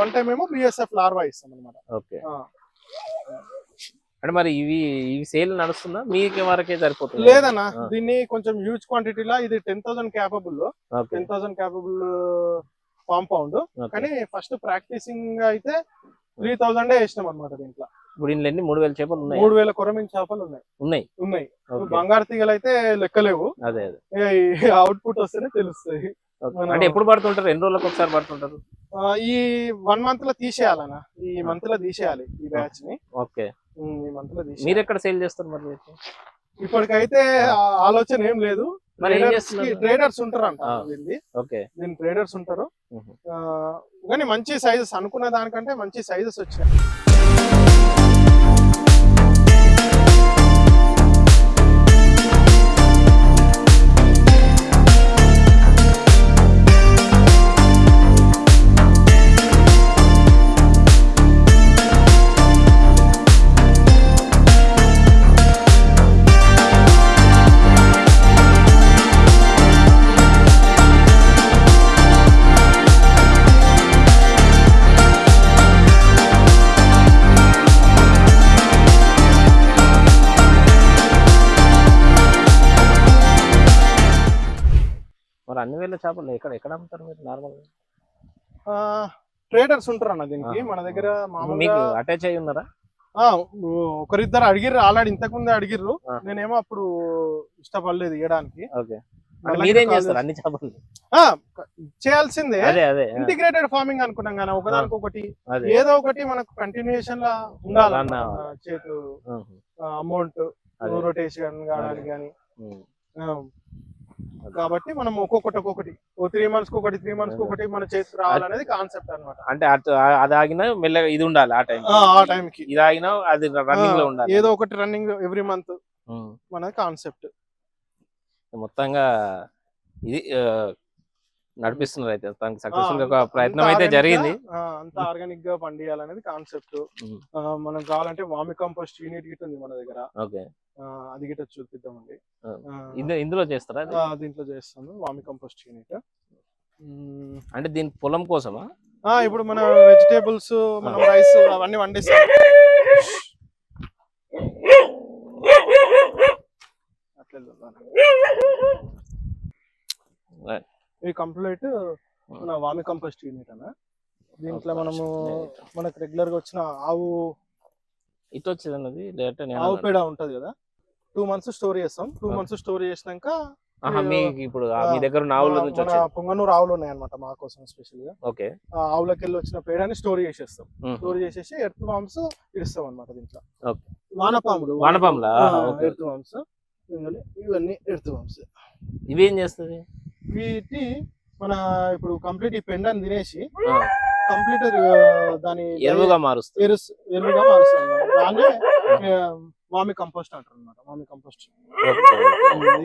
1 time ఏమో బిఎస్ఎఫ్ లార్వా ఇస్తాం అనమాట. అంటే మరి ఇవి సేల్ నడుస్తుందా మీకు వరకే సరిపోతుంది? లేదన్నా, దీన్ని కొంచెం హ్యూజ్ క్వాంటిటీలో ఇది 10,000 క్యాపబుల్ ఫామ్ పౌండ్. కానీ ఫస్ట్ ప్రాక్టీసింగ్ అయితే 3000 వేసినాం అనమాట. దీంట్లో ఇప్పుడు ఇంట్లో 3000 చేపలు ఉన్నాయి. 3000 కొర్రమీను చేపలు ఉన్నాయి. బంగారు తీగలు అయితే లెక్కలేవు. అవుట్పుట్ వస్తేనే తెలుస్తాయి. అంటే ఎప్పుడు పడుతుంటారు? ఎన్ని రోజులకు ఒకసారి పడుతుంటారు? ఈ 1 month లో తీసేయాలన్నా. ఈ మంత్ లో తీసేయాలి ఈ బ్యాచ్ ని. ఈ మంత్ లో తీసేయాలి. మీరు ఎక్కడ సేల్ చేస్తారు మరి? ఇప్పటికైతే ఆలోచన ఏం లేదు. ట్రేడర్స్ ఉంటారంట. దీని ట్రేడర్స్ ఉంటారు. కానీ మంచి సైజెస్ అనుకున్న దానికంటే మంచి సైజెస్ వచ్చాయి. అన్ని వేల చేపలు ఎక్కడ అమ్ముతారు మీరు నార్మల్? ట్రేడర్స్ ఉంటారు అన్న దీనికి. మన దగ్గర మీకు అటాచ్ అయ్యి ఉన్నారా? ఒకరిద్దరు అడిగిర్రు, ఆల్రెడీ ఇంతకు ముందే అడిగిర్రు. నేనేమో అప్పుడు ఇష్టపడలేదు ఇవ్వడానికి. మీరేం చేస్తారు? అన్ని చేపలు చేయాల్సిందే. ఇంటిగ్రేటెడ్ ఫార్మింగ్ అనుకున్నాం కానీ ఒకదానికొకటి ఏదో ఒకటి మనకు కంటిన్యూషన్ లా ఉండాలన్న. చేతు అమౌంట్ రొటేషన్ కావడానికి కానీ. కాబట్టి మనం ఒక్కొక్కటి 3 months కి ఒకటి 3 months కి ఒకటి మన చేతికి రావాలనేది కాన్సెప్ట్ అన్నమాట. అంటే అది ఆగినా మెల్లగా ఇది ఉండాలి. ఆ టైం కి ఇది ఆగినా అది రన్నింగ్ లో ఉండాలి. ఏదో ఒకటి రన్నింగ్ ఎవ్రీ మంత్ మన కాన్సెప్ట్. మొత్తంగా ఇది నడిపిస్తున్నారు అయితే తనకి సక్సెస్ఫుల్ గా ఒక ప్రయత్నం అయితే జరిగింది. అంత ఆర్గానిక్ గా పండియాలనేది కాన్సెప్ట్. మనం కావాలంటే వామి కంపోస్ట్ యూనిట్ గిట్ ఉంది మన దగ్గర. ఓకే, అది గిట్ట చూపిద్దామండి. ఇందులో చేస్తారా? దీంట్లో చేస్తాను వామి కంపోస్ట్ యూనిట్. అంటే దీని పొలం కోసమా? ఇప్పుడు మన వెజిటేబుల్స్, మనం రైస్ అవన్నీ వండిస్తాం. ఇది కంప్లీట్ మన వామి కంపోస్ట్ యూనిట్ అన్న. దీంట్లో మనము మనకు రెగ్యులర్ గా వచ్చిన ఆవు ఇటు వచ్చేది ఆవు పేడ ఉంటది కదా, 2 months స్టోర్ చేస్తాం. 2 months స్టోర్ చేసినాక ఇప్పుడు మీ దగ్గర ఆవుల నుంచి పొంగనూరు ఆవులు ఉన్నాయన్నమాట మా కోసం స్పెషల్ గా. ఓకే, ఆవులకి వెళ్ళి వచ్చిన పేడని స్టోర్ చేసేస్తాం. స్టోర్ చేసేసి ఎర్త్ వామ్స్ ఇస్తాం అన్నమాట దీంట్లో. వానపాములు ఎర్త్ వామ్స్, ఇవన్నీ ఎర్త్ వామ్స్. ఇవి ఏం చేస్తుంది? వీటి మన ఇప్పుడు కంప్లీట్ ఈ పెండని తినేసి కంప్లీట్ దాని ఎరువుగా మారుస్తుంది. దాన్ని వామి కంపోస్ట్ అంటారు అన్నమాట. వామి కంపోస్ట్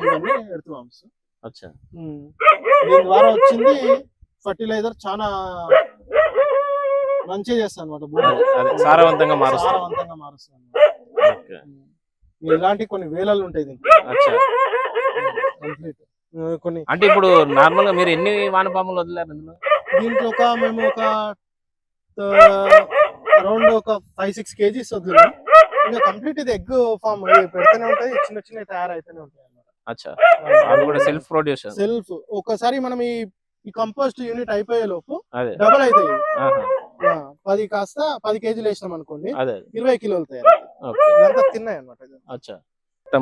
ఇవన్నీ ఎర్త్ వామ్స్. దీని ద్వారా వచ్చింది ఫర్టిలైజర్ చాలా మంచిగా చేస్తాను అన్నమాట. సారవంతంగా మారుస్తుంది. ఇలాంటి కొన్ని వేలలు ఉంటాయి దీనికి. కంప్లీట్ కొన్ని అంటే ఇప్పుడు నార్మల్ గా మీరు ఎన్ని వానపాములు వదిలేరు ఇందులో? దీంట్లో మేము ఒక అరౌండ్ ఒక 5-6 kgs వదిలేము. ఇంకా కంప్లీట్ ఇది ఎగ్ ఫామ్ పెడుతూనే ఉంటాయి, చిన్న చిన్న తయారైతేనే ఉంటాయి అన్నమాట. సెల్ఫ్ ప్రొడ్యూషన్. సెల్ఫ్ ఒకసారి మనం ఈ కంపోస్ట్ యూనిట్ అయిపోయే లోపు డబల్ అవుతాయి. 10 కాస్త 10 kgs వేసినాం అనుకోండి, 20 kilos తయారు. తిన్నాయి అన్నమాట.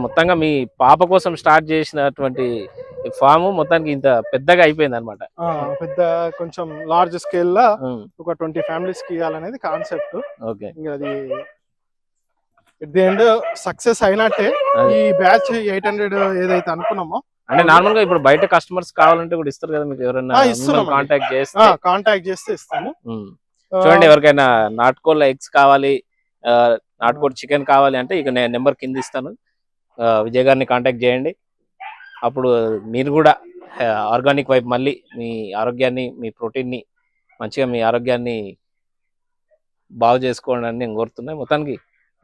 మొత్తంగా మీ పాప కోసం స్టార్ట్ చేసినటువంటి ఫామ్ మొత్తానికి ఇంత పెద్దగా అయిపోయింది అనమాట. పెద్ద కొంచెం లార్జ్ స్కేల్ లా ఒక 20 families కి ఇవ్వాలనేది కాన్సెప్ట్. ఓకే, అది ఎట్ ది ఎండ్ సక్సెస్ అయినట్టే. ఈ బ్యాచ్ 800 ఏదైతే అనుకున్నామో, అంటే నార్మల్ గా ఇప్పుడు బయట కస్టమర్స్ కావాలంటే కూడా ఇస్తారు కదా మీకు? ఎవరైనా కాంటాక్ట్ చేస్తే ఇస్తాము. చూడండి, ఎవరికైనా నాటుకోళ్ళ ఎగ్స్ కావాలి, నాటుకోడి చికెన్ కావాలి అంటే ఇక నేను నెంబర్ కింద ఇస్తాను, విజయ్ గారిని కాంటాక్ట్ చేయండి. అప్పుడు మీరు కూడా ఆర్గానిక్ వైపు మళ్ళీ మీ ఆరోగ్యాన్ని, మీ ప్రోటీన్ని మంచిగా మీ ఆరోగ్యాన్ని బాగు చేసుకోండి అని నేను కోరుతున్నాను. మొత్తానికి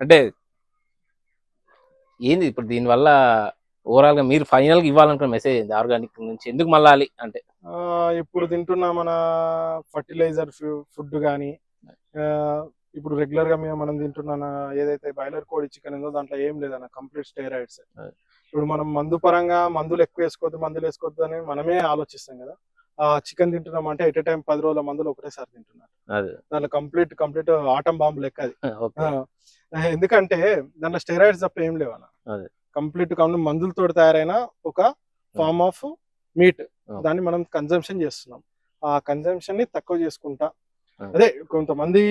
అంటే ఏంది ఇప్పుడు దీనివల్ల ఓవరాల్ గా మీరు ఫైనల్ గా ఇవ్వాలనుకున్న మెసేజ్ ఏంది? ఆర్గానిక్ నుంచి ఎందుకు మళ్ళాలి అంటే, ఇప్పుడు తింటున్న మన ఫర్టిలైజర్ ఫుడ్ కానీ, ఇప్పుడు రెగ్యులర్ గా మనం తింటున్న ఏదైతే బాయిలర్ కోడి చికెన్ ఉందో దాంట్లో ఏం లేదన్న, కంప్లీట్ స్టెరాయిడ్స్. ఇప్పుడు మనం మందులు ఎక్కువ వేసుకోవద్దు అని మనమే ఆలోచిస్తాం కదా. చికెన్ తింటున్నాం అంటే ఎట్ టైం 10 రోజుల మందులు ఒకటేసారి తింటున్నారు. దాంట్లో కంప్లీట్ ఆటం బాంబు లెక్క అది. ఎందుకంటే దాంట్లో స్టెరాయిడ్స్ తప్ప ఏం లేవు అన్న. కంప్లీట్ మందులతో తయారైన ఒక ఫార్మ్ ఆఫ్ మీట్, దాన్ని మనం కన్జంప్షన్ చేస్తున్నాం. ఆ కన్జంప్షన్ ని తక్కువ చేసుకుంటా, అదే కొంతమంది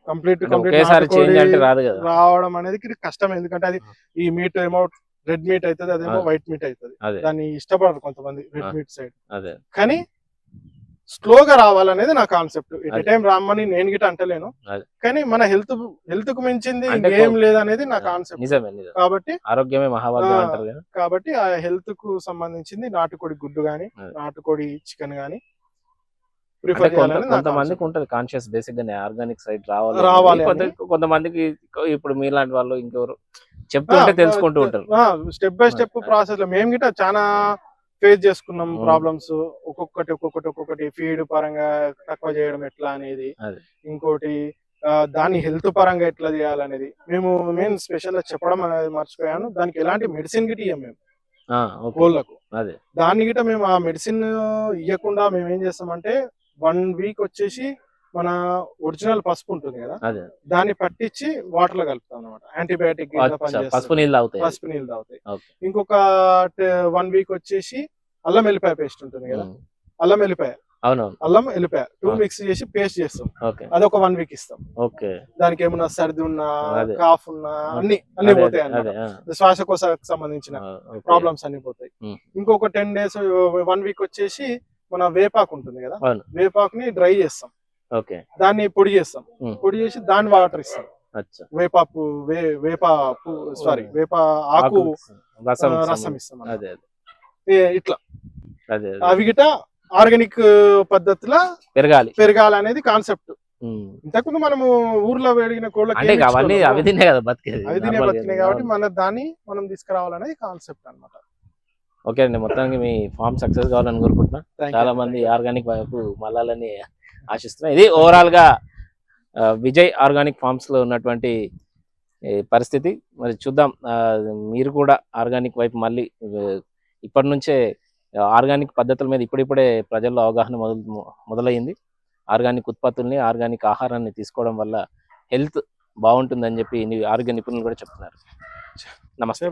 కంప్లీట్ రావడం అనేది కష్టం. ఎందుకంటే అది ఈ మీట్ ఏమో రెడ్ మీట్ అవుతుంది, అదేమో వైట్ మీట్ అవుతుంది. దాన్ని ఇష్టపడరు కొంతమంది రెడ్ మీట్ సైడ్. కానీ స్లోగా రావాలనేది నా కాన్సెప్ట్. ఎట్ టైం రామని నేను గిట్ట అంటలేను, కానీ మన హెల్త్ కు మించింది ఏం లేదనేది నా కాన్సెప్ట్. కాబట్టి ఆరోగ్యమే మహాభాగ్యం అంటారు కదా. కాబట్టి ఆ హెల్త్ కు సంబంధించింది నాటుకోడి గుడ్డు గానీ, నాటుకోడి చికెన్ గానీ ప్రిఫర్ చేయాలని కొంతమందికి ఉంటది కాన్షియస్, బేసిక్ గా ఆర్గానిక్ సైడ్ రావాలి. కొంతమందికి ఇప్పుడు మీలాంటి వాళ్ళు ఇంకెవరు చెప్తుంటే తెలుసుకుంటూ ఉంటారు. స్టెప్ బై స్టెప్ ప్రాసెస్ లో మేము గిట్ట చాలా ఫేస్ చేసుకున్నాం ప్రాబ్లమ్స్. ఒక్కొక్కటి ఫీడ్ పరంగా తక్కువ చేయడం ఎట్లా అనేది, ఇంకోటి దాని హెల్త్ పరంగా ఎట్లా చేయాలనేది మేము స్పెషల్ గా చెప్పడం అనేది మర్చిపోయాను. దానికి ఎలాంటి మెడిసిన్ గిట్ట ఇయ్యం మేము కోళ్ళకు. దాన్ని గిట్ట మేము ఆ మెడిసిన్ ఇవ్వకుండా మేము ఏం చేస్తామంటే 1 week వచ్చేసి మన ఒరిజినల్ పసుపు ఉంటుంది కదా, దాన్ని పట్టించి వాటర్ లో కలుపుతాం అనమాట. యాంటీబయాటిక్ పసుపు నీళ్ళు తాగుతాయి. ఇంకొక 1 week వచ్చేసి అల్లం వెల్లిపాయ పేస్ట్ ఉంటుంది కదా, అల్లం వెల్లిపాయ 2 మిక్స్ చేసి పేస్ట్ చేస్తాం. అదొక 1 week ఇస్తాం. దానికి ఏమన్నా సర్ది ఉన్నా, కాఫ్ ఉన్నా అన్ని పోతాయి అన్నమాట. శ్వాసకోశకు సంబంధించిన ప్రాబ్లమ్స్ అన్ని పోతాయి. ఇంకొక 10 days 1 week వచ్చేసి మన వేపాకు ఉంటుంది కదా, వేపాకుని డ్రై చేస్తాం, దాన్ని పొడి చేస్తాం. పొడి చేసి దాన్ని వాటర్ ఇస్తాం. వేప ఆకు రసం ఇస్తాం. ఇట్లా అవి గిట ఆర్గానిక్ పద్ధతిలో పెరగాలనేది కాన్సెప్ట్. ఇంతకుముందు మనము ఊర్లో పెరిగిన కోళ్ళకి అంటే అవన్నీ అవి తినే కదా బతికేది, అవి తినే బతికినాయి కాబట్టి దాన్ని మనం తీసుకురావాలనేది కాన్సెప్ట్ అన్నమాట. ఓకే అండి, మొత్తానికి మీ ఫామ్ సక్సెస్ కావాలని కోరుకుంటున్నా. చాలా మంది ఆర్గానిక్ వైపు మళ్ళాలని ఆశిస్తున్నా. ఇది ఓవరాల్ గా విజయ్ ఆర్గానిక్ ఫార్మ్స్ లో ఉన్నటువంటి పరిస్థితి. మరి చూద్దాం, మీరు కూడా ఆర్గానిక్ వైపు మళ్ళీ ఇప్పటి నుంచే ఆర్గానిక్ పద్ధతుల మీద ఇప్పుడిప్పుడే ప్రజల్లో అవగాహన మొదలైంది. ఆర్గానిక్ ఉత్పత్తుల్ని, ఆర్గానిక్ ఆహారాన్ని తీసుకోవడం వల్ల హెల్త్ బాగుంటుందని చెప్పి ఆరోగ్య నిపుణులు కూడా చెప్తున్నారు. నమస్తే.